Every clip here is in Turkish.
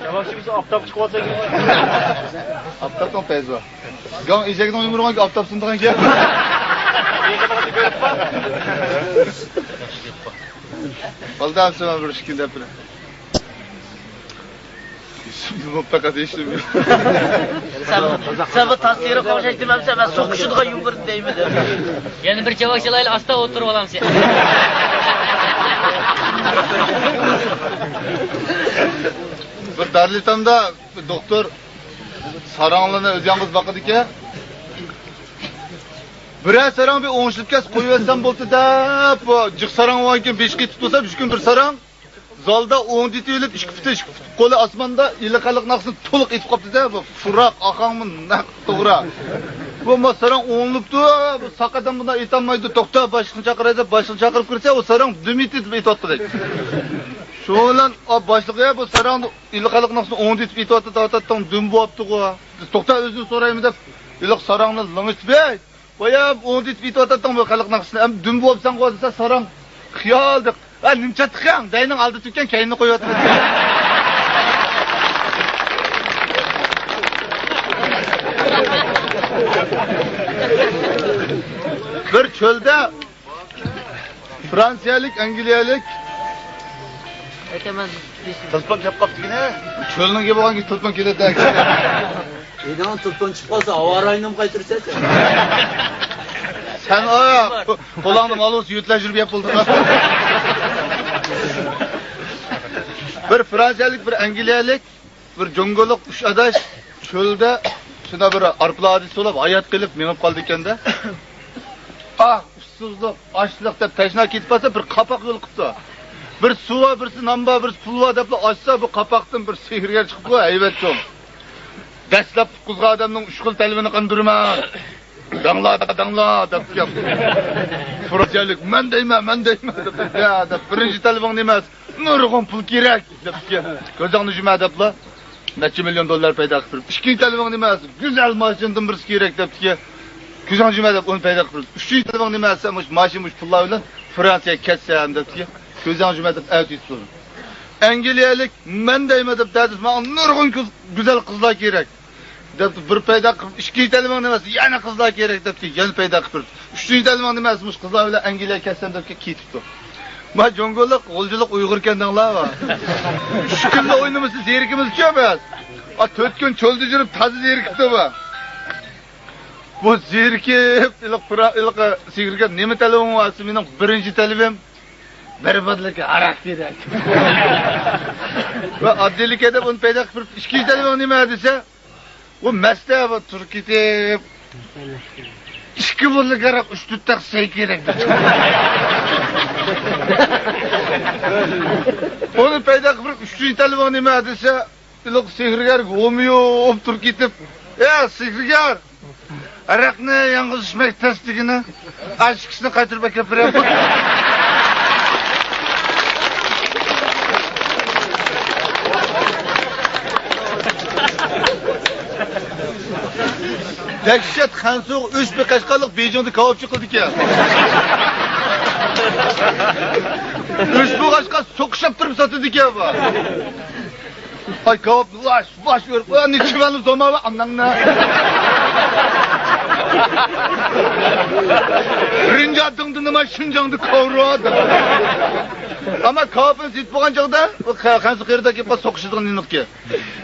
Demakchi biz oftob chiqib olsa kerak. Oftobdan fayzi bor. Gang eshakdan yumurgan oftob sindigan gap. Baldan sonra bir şekilde yapın. Bunu fakat işlemiyor. Sen bu tasviri konuşacaktım hem ben sokuşuduğuna yumurun değil mi? Yani bir çavakçılayla hasta oturup olam sen. Bir Darlitamda doktor saranglarına özyangiz bakıdı ki birer sarang bir 10 kes koyuversen boltu da bu cık sarang var ki 5 ketip olsa 3 gün bir sarang zalda 10 ditiyilip 2 fıtı kolu asmanda ilakalık naqsın toluk etip kaptı da bu furak akanmın nak doğra. Bu ma sarang 10'luktu bu sakadan buna etanmaydı doktor başını çakıraydı başını çakırıp kirse o sarang dümit etip etottu deydi. Şo'lan o başlığa bu sarang ilakalık naqsın 10 ditip etottu dağıtattan düm boğaptı o. Doktor özünü sorayım da ilak sarangını lınıştı. Koyam 10 dit bitotatan bu xalq naqsini ham dum bo'lsan qo'ysa sarang xiyoldik. Va nimcha tiqang, dayning oldi tutgan kayinni qo'yotdi. Bir çölde Fransiyalik, Angliyalik Tılpan kep qaptigine. Çölning kelib olgan tılpan keladi. Edan tılpan chiqmasa, avaraynim qaytirsa. Sen aya qo'lingni malus yutlashirib yap bo'ldi. Bir Fransiyalik, bir Angliyalik, bir Jongoliq uch adash cho'lda shuna bir arpla hadis bo'lib, hayot qilib minib qoldi ekanda. Ussizlik, ochlik deb tashna ketib qolsa, bir qapoq yo'l qilibdi. Bir suva, birsi namba, birsi pulva deb ochsa, bu qapoqdan bir sehrgar chiqib qo'y, hayvatchom. Dastlab quzg'a odamning 3 xil talvini qandirma. Dangla deb gap. Fransiyalik men deyman deb. Ya deb birinchi talving emas, nurg'un pul kerak deb gap. Ko'zingni yuma debla. Necha million dollar paydo qilib. Ikkinchi talving emas, go'zal mashindan birisi kerak deb gap. Ko'zingni yuma deb uni paydo qilib. Uchinchi talving emas, mashin pullar bilan Fransiyaga ketsam deb gap. Ko'zingni yuma deb aytib Angliyalik men deyman deb dedi, men nurg'un go'zal qizlar kerak. Deb bir paydo qilib, ikkinchi talving emas, yana qizlar kerak deb yana paydo qilib. Uchinchi talving emas, qizlar bilan Angliyaga ketsam deb ketibdi. Ma Jongoliq, G'uljilik Uyg'ur kendinglar va. Shu kunda o'ynimizni zerikimiz emas. 4 kun cho'lda yurib toza zerikibdi bu. Bu zerikib, iliq sigirga nima talving var? Mening birinchi talvim barbodlikka aroq kerak. Va oddiylikka deb uni paydo qilib, ikkinchi talving nima desa, o masta va turkitib 2 bo'llik aroq 3 taq say kerak. Onu paydo qilib 3-chi talving nima desa, iliq sehrgar o'miyib turkitib, sehrgar aroqni yolg'iz ichmak tasdigini, ashkisini qaytirib kelib beraman. Dehşet Hansoq 3 bir Qashqarlik Beyjingda kavobchi qildi ekan. 3 bu Qashqar so'qishib turib sotdi ekan bu. Ay kavob vash ver. Ne chivanli zomava annangni. Rinjatingni nima Shinjongda kovradi. Ama kavobni setib bo'lgan chog'da Hansoq yerda kelib so'qishdigan aniqki.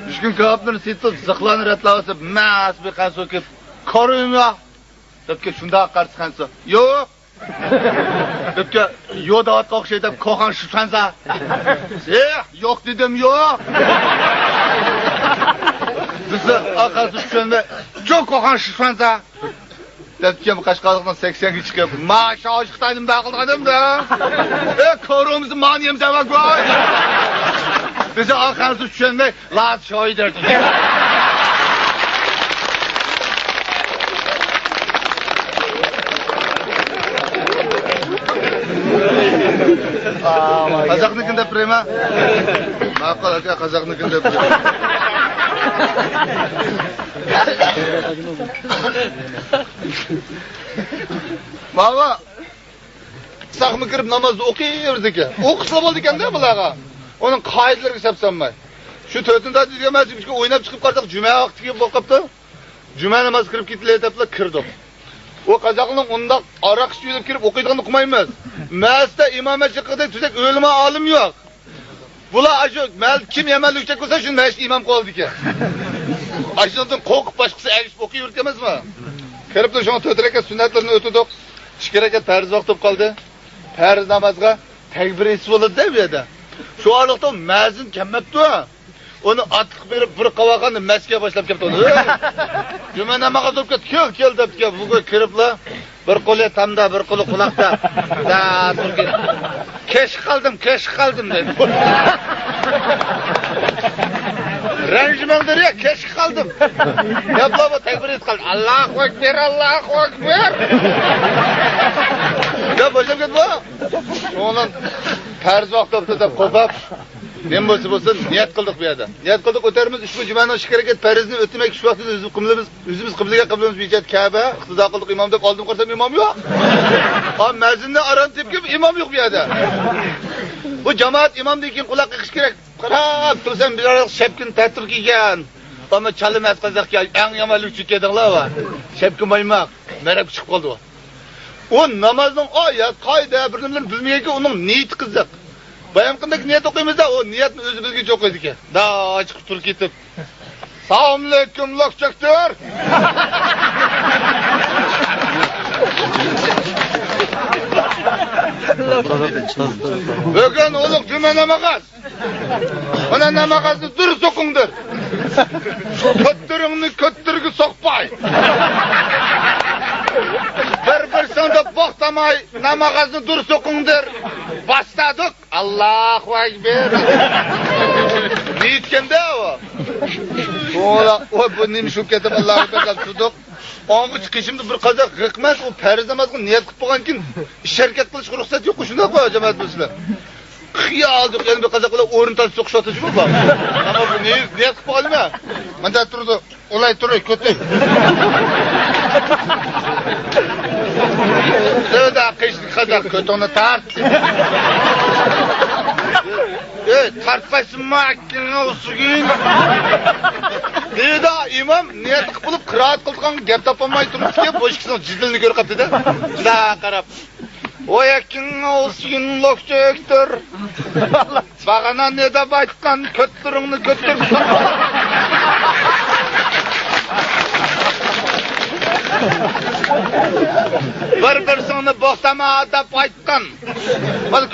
3 kun kavobni setib ziqlarni ratlasa, mas bir Hansoq kelib Koruyma. Debke shunda qarshi qansa. Yo'q. Debke yo'q da'vat qo'qish deb qo'qan shifransa. Yo'q dedim yo'q. Bizi aqasi tushunda yo'q qo'qan shifransa. Debke Qashqarlikdan 80 ga chiqib, "Masha oshqitanim da qilganimda. Korumuzni maniyam da'vat qo'y." Bizi aqasi tushunda lat shoydir. Qazaqnikida prema. Ma'qul aka Qazaqnikida prema. Baba. Saqmi kirib namozni o'qiyverdi ekan. O'qisa bo'ldi ekanda bularga. Onun qoidalariga sapsanmay. Shu Şu 4-nji degan masjidga o'ynab chiqib qolsak, juma vaqtiga bo'lib qopti. Juma namoz kirib ketdilar debla kirdik. O qazaqning undaq aroq ichib kirib o'qiydiganini qilmaymiz. Masjidda imomchilik qildi, tuzak o'lma olim yo'q. Bular ajo mal kim yamanlikcha bo'lsa shuni masjid imom qildi ekan. Ajnodan qo'rqib boshqasi agishib o'qib yurtganmizmi? Kirib turib shuni 4 rakat sunnatlarni o'tirdik. 2 rakat farz vaqt bo'lib qoldi. Farz namozga takbir etib bo'ladi bu yerda. Şu arada mezun kemmepti. Onu atlık verip bir kavakanı meske başlap kepti onu. Cuma namaga durup ket, kel depti ki bugün kiripla. Bir kolu tamda, bir kolu kulakta. Da durke. Keş kaldım dedi. Ranjmandır ya, keş kaldım. Yapla bu tekbir et kaldı. Allahu Ekber, Allahu Ekber. Ya başlap ket bu. Onun farz vaqtda deb qo'pab, men bo'lsa niyat qildik bu yerda. Niyat qildik o'tarimiz ushbu jumaning shu harakat farzni o'tmak shu vaqtda o'zimiz qiblamiz bekat Ka'ba, iqtido qildik imom deb oldim qarsam imom yo'q. Ha mazinni aran tepkib imom yo'q bu yerda. Bu jamoat imomdan keyin quloq qiqish kerak. Qarab tursam bir ara shepkin tartib kelgan. Ama chalimas qazaqqa eng yomonlik chekadilar va shepkin maymoq, marab chiqib qoldi u. O namazın ayet, kayda, bir nimelerini bilmeyen ki onun niyeti kızak. Bayamkındaki niyet okuyumuz da o niyetin özü bilgici okuydu ki. Daha açık tur gitip. Selamünaleyküm lokçaktır. Bugün oğlum cüme namaz. Bana namazı dur sokundur. Köttürünü köttürgü sokpay. Bir sonda boğtamay namazını dur sokundur. Başladık. Allahu Ekber. Ne etkende o? O bu neymiş şu ketip Allahu Ekber tuttuk. Onun çıkışımda bir kazak hikmet o farz namazını niyet kılıp boğan kim? Şirket kılış ruhsat yok şunda koy cemaat müslüman. Kıya aldık yani bir kazakla orun taşı sokuşatıcı mı bu? Ama bu niyet kılıp boğan mı? Manda turdu. Olay turu kötü. Söyle kışlık kazak kötü onu tart. Tartmasın mı akıllı olsun gün? Dedi imam niyet kılıp kıraat kıldıkan gep tapamayı durup ki boş kısmı cidilini görüp kaptı da. Daha karab. O yakın olsun lokçöktür. Bağına ne de baytkan köttürünü köttür. Bir sonra boğsama adap aytkan. Bal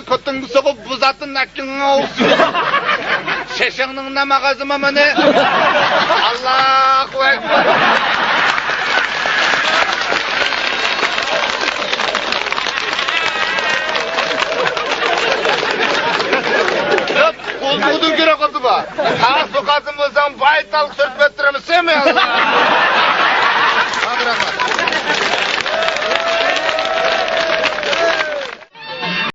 kötüngü sokup buzatın akın olsun. Şeşeğinin namazıma mene. Allahu Ekber. Koltuğunu göre kodu ba. Ha sokatım olsam baytal sört metremi sevme Allah.